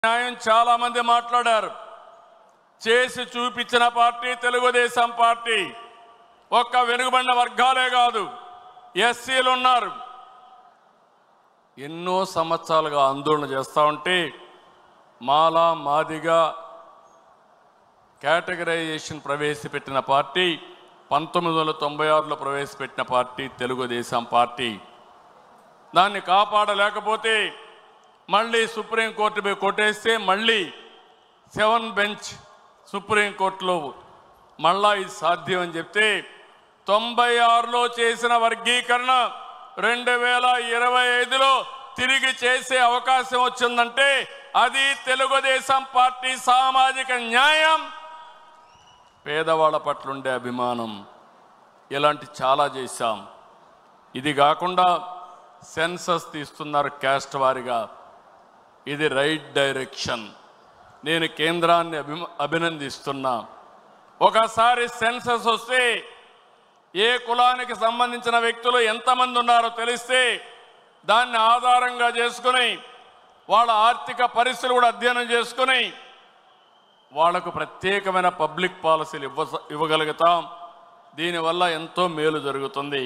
న్యాయం చాలా మంది మాట్లాడారు. చేసి చూపించిన పార్టీ తెలుగుదేశం పార్టీ. ఒక్క వెనుకబడిన వర్గాలే కాదు, ఎస్సీలు ఉన్నారు. ఎన్నో సంవత్సరాలుగా ఆందోళన చేస్తూ ఉంటే మాలా మాదిగా కేటగరైజేషన్ ప్రవేశపెట్టిన పార్టీ 1996లో ప్రవేశపెట్టిన పార్టీ తెలుగుదేశం పార్టీ. దాన్ని కాపాడలేకపోతే మళ్ళీ సుప్రీంకోర్టు మీద కొట్టేస్తే మళ్ళీ 7 బెంచ్ సుప్రీంకోర్టులో మళ్ళా ఇది సాధ్యం అని చెప్తే 96లో చేసిన వర్గీకరణ 2025లో తిరిగి చేసే అవకాశం వచ్చిందంటే అది తెలుగుదేశం పార్టీ సామాజిక న్యాయం, పేదవాళ్ళ పట్ల ఉండే అభిమానం. ఇలాంటి చాలా చేశాం. ఇది కాకుండా సెన్సస్ తీస్తున్నారు క్యాస్ట్ వారిగా. ఇది రైట్ డైరెక్షన్. నేను కేంద్రాన్ని అభినందిస్తున్నా. ఒకసారి సెన్సస్ వస్తే ఏ కులానికి సంబంధించిన వ్యక్తులు ఎంతమంది ఉన్నారో తెలిస్తే దాన్ని ఆధారంగా చేసుకుని వాళ్ళ ఆర్థిక పరిస్థితులు కూడా అధ్యయనం చేసుకుని వాళ్లకు ప్రత్యేకమైన పబ్లిక్ పాలసీలు ఇవ్వగలుగుతాం. దీనివల్ల ఎంతో మేలు జరుగుతుంది.